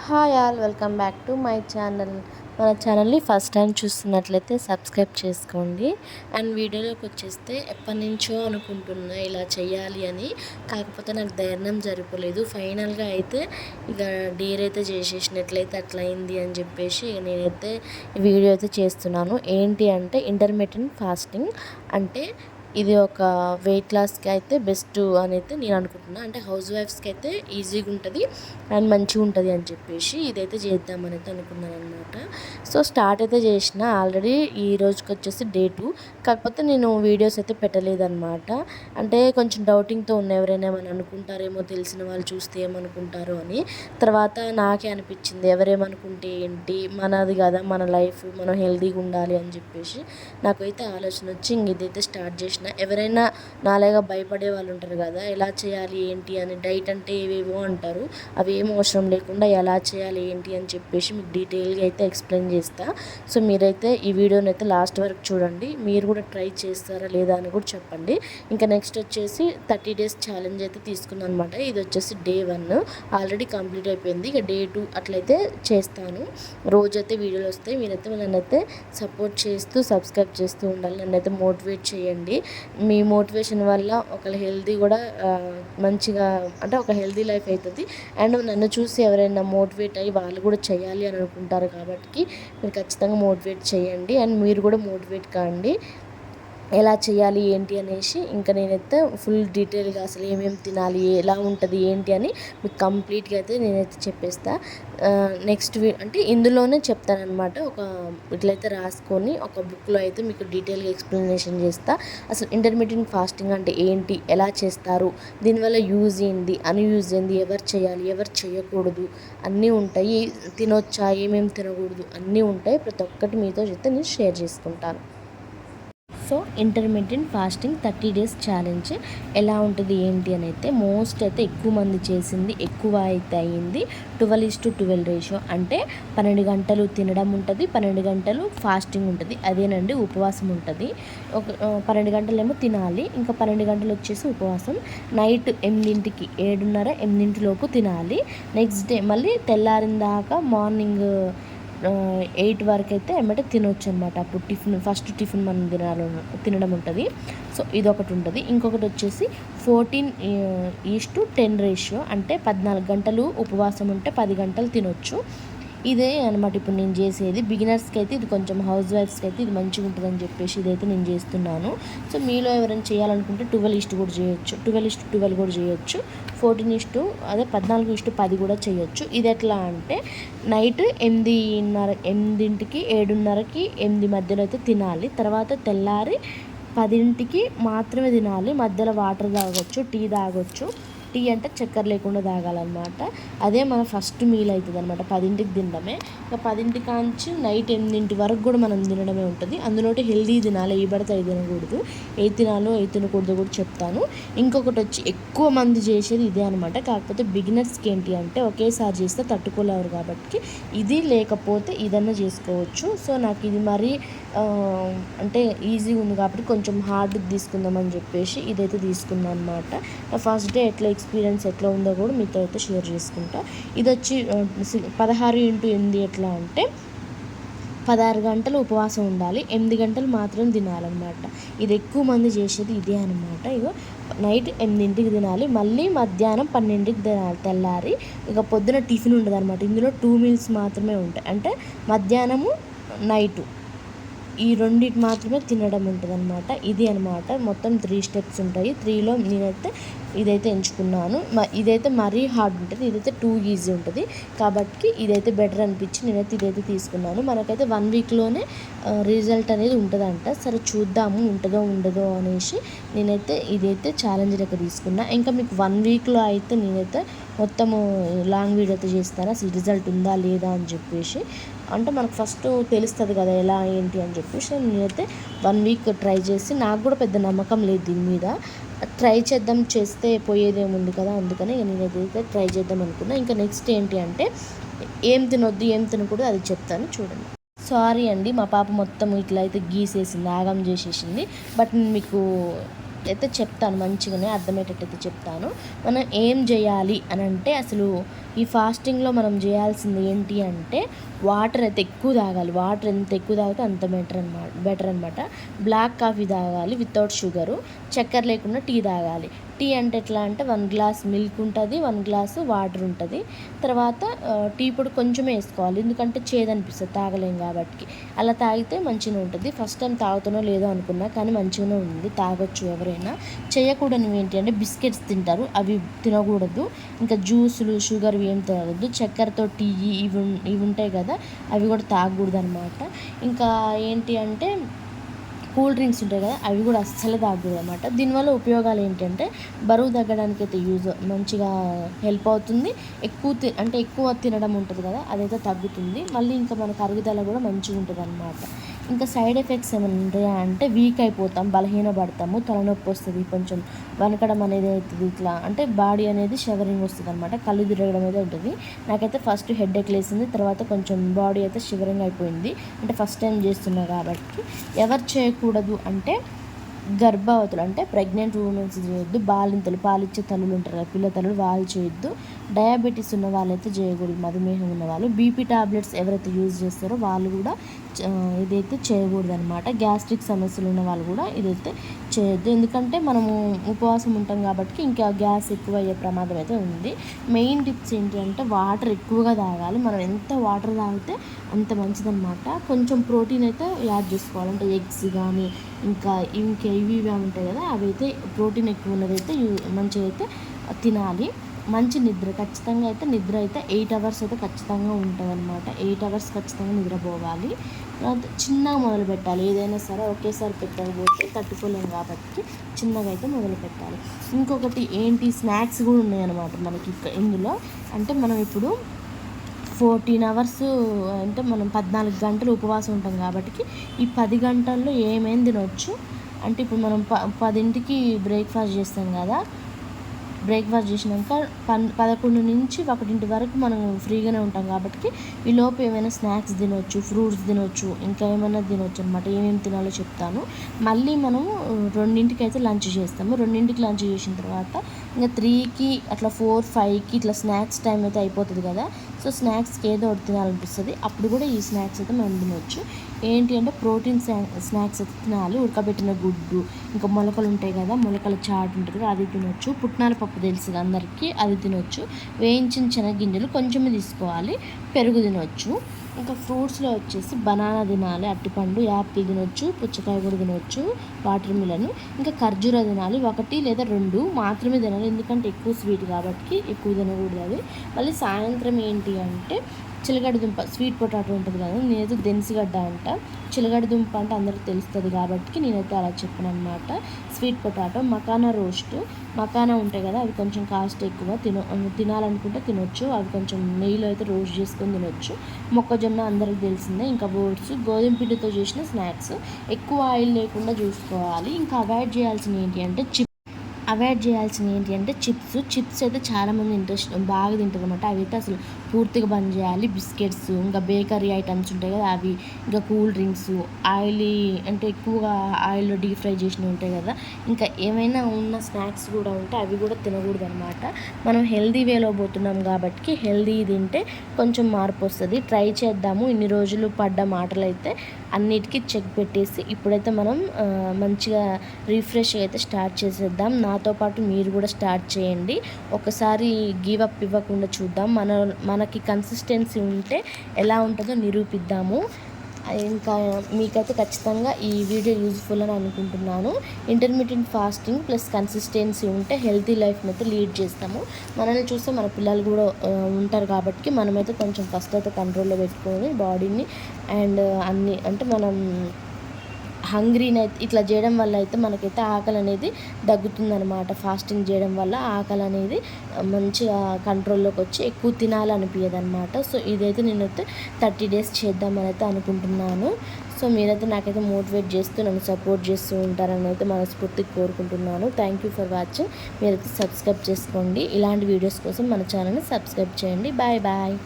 Hi all, welcome back to my channel. మన ఛానల్ని first time చూస్తున్నట్లయితే సబ్స్క్రైబ్ చేసుకోండి. అండ్ వీడియోలోకి వచ్చేస్తే ఎప్పటి నుంచో అనుకుంటున్నా ఇలా చేయాలి అని, కాకపోతే నాకు ధైర్యం సరిపోలేదు. ఫైనల్గా అయితే ఇక డేర్ అయితే చేసేసినట్లయితే అట్లా అయింది అని చెప్పేసి నేనైతే వీడియో అయితే చేస్తున్నాను. ఏంటి అంటే ఇంటర్మిటెంట్ ఫాస్టింగ్ అంటే ఇది ఒక వెయిట్ లాస్కి అయితే బెస్ట్ అని అయితే నేను అనుకుంటున్నాను. అంటే హౌస్ వైఫ్స్కి అయితే ఈజీగా ఉంటుంది అండ్ మంచిగా ఉంటుంది అని చెప్పేసి ఇదైతే చేద్దామని అయితే అనుకున్నాను అనమాట. సో స్టార్ట్ అయితే చేసిన ఆల్రెడీ ఈ రోజుకి వచ్చేసి డే 2. కాకపోతే నేను వీడియోస్ అయితే పెట్టలేదన్నమాట. అంటే కొంచెం డౌటింగ్తో ఉన్న, ఎవరైనా ఏమని అనుకుంటారేమో, తెలిసిన వాళ్ళు చూస్తే ఏమనుకుంటారో అని. తర్వాత నాకే అనిపించింది ఎవరేమనుకుంటే ఏంటి, మనది కదా మన లైఫ్, మనం హెల్తీగా ఉండాలి అని చెప్పేసి నాకైతే ఆలోచన వచ్చి ఇదైతే స్టార్ట్ చేసిన. ఎవరైనా నాలాగా భయపడే వాళ్ళు ఉంటారు కదా, ఎలా చేయాలి ఏంటి అని, డైట్ అంటే ఏవేవో అంటారు, అవి ఏం అవసరం లేకుండా ఎలా చేయాలి ఏంటి అని చెప్పేసి మీకు డీటెయిల్గా అయితే ఎక్స్ప్లెయిన్ చేస్తా. సో మీరైతే ఈ వీడియోని అయితే లాస్ట్ వరకు చూడండి. మీరు కూడా ట్రై చేస్తారా లేదా అని కూడా చెప్పండి. ఇంకా నెక్స్ట్ వచ్చేసి 30 days ఛాలెంజ్ అయితే తీసుకున్నాను అనమాట. ఇది వచ్చేసి డే 1 ఆల్రెడీ కంప్లీట్ అయిపోయింది. ఇక డే 2 అట్లయితే చేస్తాను. రోజైతే వీడియోలు వస్తాయి. మీరైతే నన్నైతే సపోర్ట్ చేస్తూ సబ్స్క్రైబ్ చేస్తూ ఉండాలి. నన్నైతే మోటివేట్ చేయండి. మీ మోటివేషన్ వల్ల ఒకళ్ళ హెల్తీ కూడా మంచిగా, అంటే ఒక హెల్తీ లైఫ్ అవుతుంది. అండ్ నన్ను చూసి ఎవరైనా మోటివేట్ అయ్యి వాళ్ళు కూడా చేయాలి అని అనుకుంటారు కాబట్టి మీరు ఖచ్చితంగా మోటివేట్ చేయండి. అండ్ మీరు కూడా మోటివేట్ కాండి ఎలా చేయాలి ఏంటి అనేసి. ఇంకా నేనైతే ఫుల్ డీటెయిల్గా అసలు ఏమేమి తినాలి, ఎలా ఉంటుంది ఏంటి అని మీకు కంప్లీట్గా అయితే నేనైతే చెప్పేస్తా. నెక్స్ట్ అంటే ఇందులోనే చెప్తానమాట. ఒక ఇట్లయితే రాసుకొని ఒక బుక్లో అయితే మీకు డీటెయిల్గా ఎక్స్ప్లెనేషన్ చేస్తా. అసలు ఇంటర్మీడియట్ ఫాస్టింగ్ అంటే ఏంటి, ఎలా చేస్తారు, దీనివల్ల యూజ్ ఏంది, అన్యూజ్ ఏంది, ఎవరు చేయాలి ఎవరు చేయకూడదు అన్నీ ఉంటాయి. తినొచ్చా, ఏమేమి తినకూడదు అన్నీ ఉంటాయి. ప్రతి ఒక్కటి మీతో అయితే నేను షేర్ చేసుకుంటాను. So intermediate fasting 30 days challenge ఎలా ఉంటుంది ఏంటి అని అయితే, మోస్ట్ అయితే ఎక్కువ మంది చేసింది ఎక్కువ అయితే అయ్యింది 12:12 రేషియో. అంటే 12 గంటలు తినడం ఉంటుంది, 12 గంటలు ఫాస్టింగ్ ఉంటుంది. అదేనండి ఉపవాసం ఉంటుంది. ఒక 12 గంటలేమో తినాలి, ఇంకా 12 గంటలు వచ్చేసి ఉపవాసం. నైట్ 8కి 7:30 8 లోపు తినాలి. నెక్స్ట్ డే మళ్ళీ తెల్లారిన దాకా మార్నింగ్ 8 వరకు అయితే ఎమ్మటే తినొచ్చు అనమాట. అప్పుడు ఫస్ట్ టిఫిన్ మనం తినడం ఉంటుంది. సో ఇదొకటి ఉంటుంది. ఇంకొకటి వచ్చేసి 14:10 రేషియో. అంటే 14 గంటలు ఉపవాసం ఉంటే 10 గంటలు తినొచ్చు. ఇదే అనమాట ఇప్పుడు నేను చేసేది. బిగినర్స్కి అయితే ఇది, కొంచెం హౌస్ వైఫ్స్కి అయితే ఇది మంచిగా ఉంటుందని చెప్పేసి ఇదైతే నేను చేస్తున్నాను. సో మీలో ఎవరైనా చేయాలనుకుంటే 12 కూడా చేయొచ్చు, 12:12 కూడా చేయొచ్చు, 14:10 కూడా చేయొచ్చు. ఇది ఎట్లా అంటే నైట్ 8:30 7:30కి 8 మధ్యలో అయితే తినాలి. తర్వాత తెల్లారి 10కి మాత్రమే తినాలి. మధ్యలో వాటర్ తాగొచ్చు, టీ తాగొచ్చు. టీ అంటే చక్కెర లేకుండా తాగాలన్నమాట. అదే మన ఫస్ట్ మీల్ అవుతుంది అనమాట. 10కి తినడమే. ఇక 10 కాంచి నైట్ 8 వరకు కూడా మనం తినడమే ఉంటుంది. అందులో హెల్దీ తినాలి, ఏ పడితే అది తినకూడదు. ఏ తినాలో ఏ తినకూడదు కూడా చెప్తాను. ఇంకొకటి వచ్చి ఎక్కువ మంది చేసేది ఇదే అనమాట. కాకపోతే బిగినర్స్కి ఏంటి అంటే ఒకేసారి చేస్తే తట్టుకోలేరు కాబట్టి ఇది లేకపోతే ఇదన్నా చేసుకోవచ్చు. సో నాకు ఇది మరీ అంటే ఈజీగా ఉంది కాబట్టి కొంచెం హార్డ్ తీసుకుందామని చెప్పేసి ఇదైతే తీసుకున్నాను అనమాట. ఫస్ట్ డే ఎక్స్పీరియన్స్ ఎట్లా ఉందో కూడా మీతో అయితే షేర్ చేసుకుంటా. ఇది వచ్చి 16:8 ఎట్లా అంటే 16 గంటలు ఉపవాసం ఉండాలి, 8 గంటలు మాత్రం తినాలన్నమాట. ఇది ఎక్కువ మంది చేసేది ఇదే అనమాట. ఇగో నైట్ 8కి తినాలి, మళ్ళీ మధ్యాహ్నం 12కి తినాలి తెల్లారి. ఇక పొద్దున టిఫిన్ ఉండదు అనమాట. ఇందులో 2 meals మాత్రమే ఉంటాయి. అంటే మధ్యాహ్నము నైటు ఈ రెండింటి మాత్రమే తినడం ఉంటుంది అనమాట. ఇది అనమాట మొత్తం 3 steps ఉంటాయి. 3లో నేనైతే ఇదైతే ఎంచుకున్నాను. ఇదైతే మరీ హార్డ్ ఉంటుంది, ఇదైతే 2 easy ఉంటుంది. కాబట్టి ఇదైతే బెటర్ అనిపించి నేనైతే ఇదైతే తీసుకున్నాను. మనకైతే 1 weekలోనే రిజల్ట్ అనేది ఉంటుందంట. సరే చూద్దాము ఉంటుందో ఉండదో అనేసి నేనైతే ఇదైతే ఛాలెంజ్ లెక్క తీసుకున్నా. ఇంకా మీకు 1 weekలో అయితే నేనైతే మొత్తము లాంగ్ వీడియో అయితే చేస్తాను, అసలు రిజల్ట్ ఉందా లేదా అని చెప్పేసి. అంటే మనకు ఫస్ట్ తెలుస్తుంది కదా ఎలా ఏంటి అని చెప్పేసి నేనైతే 1 week ట్రై చేసి, నాకు కూడా పెద్ద నమ్మకం లేదు దీని మీద. ట్రై చేస్తే పోయేదేముంది కదా, అందుకని నేనైతే ట్రై చేద్దాం అనుకున్నా. ఇంకా నెక్స్ట్ ఏంటి అంటే ఏం తినొద్దు ఏం తినకూడదు అది చెప్తాను చూడండి. సారీ అండి, మా పాప మొత్తం ఇట్లా అయితే గీసేసింది, ఆగం చేసేసింది. బట్ నేను మీకు అయితే చెప్తాను, మంచిగానే అర్థమయ్యేటట్టు అయితే చెప్తాను. మనం ఏం చేయాలి అని అంటే అసలు ఈ ఫాస్టింగ్లో మనం చేయాల్సింది ఏంటి అంటే వాటర్ అయితే ఎక్కువ తాగాలి. వాటర్ ఎంత ఎక్కువ తాగితే అంత బెటర్ అనమాట. బ్లాక్ కాఫీ తాగాలి వితౌట్ షుగరు. చక్కెర లేకుండా టీ తాగాలి. టీ అంటే ఎట్లా అంటే 1 గ్లాస్ మిల్క్ ఉంటుంది, 1 గ్లాసు వాటర్ ఉంటుంది. తర్వాత టీ పొడి కొంచెమే వేసుకోవాలి, ఎందుకంటే చేదనిపిస్తుంది తాగలేం కాబట్టి. అలా తాగితే మంచిగా ఉంటుంది. ఫస్ట్ టైం తాగుతానో లేదో అనుకున్నా, కానీ మంచిగానే ఉంది, తాగొచ్చు ఎవరైనా. చేయకూడనివి ఏంటి అంటే బిస్కెట్స్ తింటారు, అవి తినకూడదు. ఇంకా జ్యూసులు షుగర్వి ఏం తాగొద్దు. చక్కెరతో టీ ఇవి ఉంటాయి కదా, అవి కూడా తాగకూడదు అనమాట. ఇంకా ఏంటి అంటే కూల్ డ్రింక్స్ ఉంటాయి కదా, అవి కూడా అస్సలు తాగకూడదు అనమాట. దీనివల్ల ఉపయోగాలు ఏంటంటే బరువు తగ్గడానికి అయితే మంచిగా హెల్ప్ అవుతుంది. ఎక్కువ తినడం ఉంటుంది కదా, అదైతే తగ్గుతుంది. మళ్ళీ ఇంకా మనకు అరుగుదల కూడా మంచిగా ఉంటుంది అనమాట. ఇంకా సైడ్ ఎఫెక్ట్స్ ఏమైనా ఉంటాయా అంటే వీక్ అయిపోతాం, బలహీనపడతాము, తలనొప్పి వస్తుంది, కొంచెం వనకడం అనేది అవుతుంది. ఇట్లా అంటే బాడీ అనేది షివరింగ్ వస్తుంది అనమాట, కళ్ళు తిరగడం అయితే ఉంటుంది. నాకైతే ఫస్ట్ హెడేక్ లేసింది, తర్వాత కొంచెం బాడీ అయితే షివరింగ్ అయిపోయింది. అంటే ఫస్ట్ టైం చేస్తున్నా కాబట్టి. ఎవరు చేయకూడదు అంటే గర్భవతులు, అంటే ప్రెగ్నెంట్ ఉమెన్స్ చేయొద్దు. బాలింతలు, పాలిచ్చే తల్లులు ఉంటారు కదా, పిల్ల తల్లులు, వాళ్ళు చేయొద్దు. డయాబెటీస్ ఉన్న వాళ్ళైతే చేయకూడదు, మధుమేహం ఉన్న వాళ్ళు. బీపీ టాబ్లెట్స్ ఎవరైతే యూజ్ చేస్తారో వాళ్ళు కూడా ఇదైతే చేయకూడదు అనమాట. గ్యాస్ట్రిక్ సమస్యలు ఉన్న వాళ్ళు కూడా ఇదైతే చేయొద్దు, ఎందుకంటే మనము ఉపవాసం ఉంటాం కాబట్టి ఇంకా గ్యాస్ ఎక్కువ అయ్యే ప్రమాదం అయితే ఉంది. మెయిన్ టిప్స్ ఏంటి అంటే వాటర్ ఎక్కువగా తాగాలి. మనం ఎంత వాటర్ తాగితే అంత మంచిదన్నమాట. కొంచెం ప్రోటీన్ అయితే యాడ్ చేసుకోవాలి, అంటే ఎగ్స్ కానీ ఇంకా ఇవి ఉంటాయి కదా, అవి అయితే ప్రోటీన్ ఎక్కువ ఉన్నదైతే మంచిగా అయితే తినాలి. మంచి నిద్ర ఖచ్చితంగా అయితే, నిద్ర అయితే 8 అవర్స్ అయితే ఖచ్చితంగా ఉంటుంది అనమాట. 8 అవర్స్ ఖచ్చితంగా నిద్రపోవాలి. చిన్నగా మొదలు పెట్టాలి, ఏదైనా సరే ఒకేసారి పెట్టకపోతే తట్టుకోలేము కాబట్టి చిన్నగా అయితే మొదలు పెట్టాలి. ఇంకొకటి ఏంటి, స్నాక్స్ కూడా ఉన్నాయి అనమాట మనకి ఇందులో. అంటే మనం ఇప్పుడు 14 అవర్స్ అంటే మనం 14 గంటలు ఉపవాసం ఉంటాం కాబట్టి ఈ 10 గంటల్లో ఏమేమి తినొచ్చు అంటే, ఇప్పుడు మనం 10ంటికి బ్రేక్ఫాస్ట్ చేస్తాం కదా, బ్రేక్ఫాస్ట్ చేసినాక 11 నుంచి 1 వరకు మనం ఫ్రీగానే ఉంటాం కాబట్టి ఈ లోపు ఏమైనా స్నాక్స్ తినొచ్చు, ఫ్రూట్స్ తినొచ్చు, ఇంకా ఏమైనా తినొచ్చు అనమాట. ఏమేమి తినాలో చెప్తాను. మళ్ళీ మనము 2ంటికి అయితే లంచ్ చేస్తాము. 2ంటికి లంచ్ చేసిన తర్వాత ఇంకా 3కి అట్లా 4, 5కి ఇట్లా స్నాక్స్ టైం అయితే అయిపోతుంది కదా. సో స్నాక్స్కి ఏదో ఒకటి తినాలనిపిస్తుంది, అప్పుడు కూడా ఈ స్నాక్స్ అయితే మనం తినొచ్చు. ఏంటి అంటే ప్రోటీన్ స్నాక్స్ అయితే తినాలి. ఉడకబెట్టిన గుడ్డు, ఇంకా మొలకలు ఉంటాయి కదా, మొలకల చాట్ ఉంటుంది కదా, అది తినొచ్చు. పుట్నాల పప్పు తెలుసు అందరికీ, అది తినొచ్చు. వేయించిన శనగగింజలు కొంచెమే తీసుకోవాలి. పెరుగు తినొచ్చు. ఇంకా ఫ్రూట్స్లో వచ్చేసి బనానా తినాలి, అరటిపండు, యాపిల్ తినొచ్చు, పుచ్చకాయ కూడా తినొచ్చు, వాటర్ మిలన్. ఇంకా ఖర్జూర తినాలి, 1 లేదా 2 మాత్రమే తినాలి, ఎందుకంటే ఎక్కువ స్వీట్ కాబట్టి ఎక్కువ తినకూడదు అది. మళ్ళీ సాయంత్రం ఏంటి అంటే చిలగడ దుంప, స్వీట్ పొటాటో ఉంటుంది కదా, నేనైతే దెన్సిగడ్డ అంట. చిలగడ దుంప అంటే అందరికి తెలుస్తుంది కాబట్టి నేనైతే అలా చెప్పాను అనమాట. Sweet potato, makhana roast, makhana ఉంటాయి కదా, అవి కొంచెం కాస్ట్ ఎక్కువ, తినాలనుకుంటే తినొచ్చు. అవి కొంచెం నెయ్యిలో అయితే రోస్ట్ చేసుకొని తినొచ్చు. మొక్కజొన్న అందరికి తెలిసిందే. ఇంకా ఓట్స్, గోధుమ పిండితో చేసిన స్నాక్స్, ఎక్కువ ఆయిల్ లేకుండా చూసుకోవాలి. ఇంకా అవాయిడ్ చేయాల్సింది ఏంటి అంటే చిప్స్ అయితే చాలామంది బాగా తింటారు అనమాట. అవి అయితే అసలు పూర్తిగా బంద్ చేయాలి. బిస్కెట్స్, ఇంకా బేకరీ ఐటమ్స్ ఉంటాయి కదా అవి, ఇంకా కూల్ డ్రింక్స్, అంటే ఎక్కువగా ఆయిల్లో డీప్ ఫ్రై చేసినవి ఉంటాయి కదా, ఇంకా ఏమైనా ఉన్న స్నాక్స్ కూడా ఉంటే అవి కూడా తినకూడదు అనమాట. మనం హెల్దీ వేలో పోతున్నాం కాబట్టి హెల్దీ తింటే కొంచెం మార్పు వస్తుంది. ట్రై చేద్దాము. ఇన్ని రోజులు పడ్డ మాటలు అయితే అన్నిటికీ చెక్ పెట్టేసి ఇప్పుడైతే మనం మంచిగా రిఫ్రెష్ అయితే స్టార్ట్ చేసేద్దాం. నాతో పాటు మీరు కూడా స్టార్ట్ చేయండి. ఒకసారి గివ్ అప్ ఇవ్వకుండా చూద్దాం. మనకి కన్సిస్టెన్సీ ఉంటే ఎలా ఉంటుందో నిరూపిద్దాము. ఇంకా మీకైతే ఖచ్చితంగా ఈ వీడియో యూజ్ఫుల్ అని అనుకుంటున్నాను. ఇంటర్మీడియట్ ఫాస్టింగ్ ప్లస్ కన్సిస్టెన్సీ ఉంటే హెల్తీ లైఫ్ని అయితే లీడ్ చేస్తాము. మనల్ని చూస్తే మన పిల్లలు కూడా ఉంటారు కాబట్టి మనమైతే కొంచెం ఫస్ట్ అయితే కంట్రోల్లో పెట్టుకొని బాడీని అండ్ అన్నీ, అంటే మనం హంగ్రీని అయితే ఇట్లా చేయడం వల్ల అయితే మనకైతే ఆకలి అనేది తగ్గుతుందనమాట. ఫాస్టింగ్ చేయడం వల్ల ఆకలి అనేది మంచిగా కంట్రోల్లోకి వచ్చి ఎక్కువ తినాలనిపించదు అనమాట. సో ఇదైతే నేనైతే 30 డేస్ చేద్దామని అయితే అనుకుంటున్నాను. సో మీరైతే నాకైతే మోటివేట్ చేస్తూ నన్ను సపోర్ట్ చేస్తూ ఉంటారని అయితే మనస్ఫూర్తిగా కోరుకుంటున్నాను. Thank you for watching. మీరైతే సబ్స్క్రైబ్ చేసుకోండి. ఇలాంటి వీడియోస్ కోసం మన ఛానల్ని సబ్స్క్రైబ్ చేయండి. Bye bye.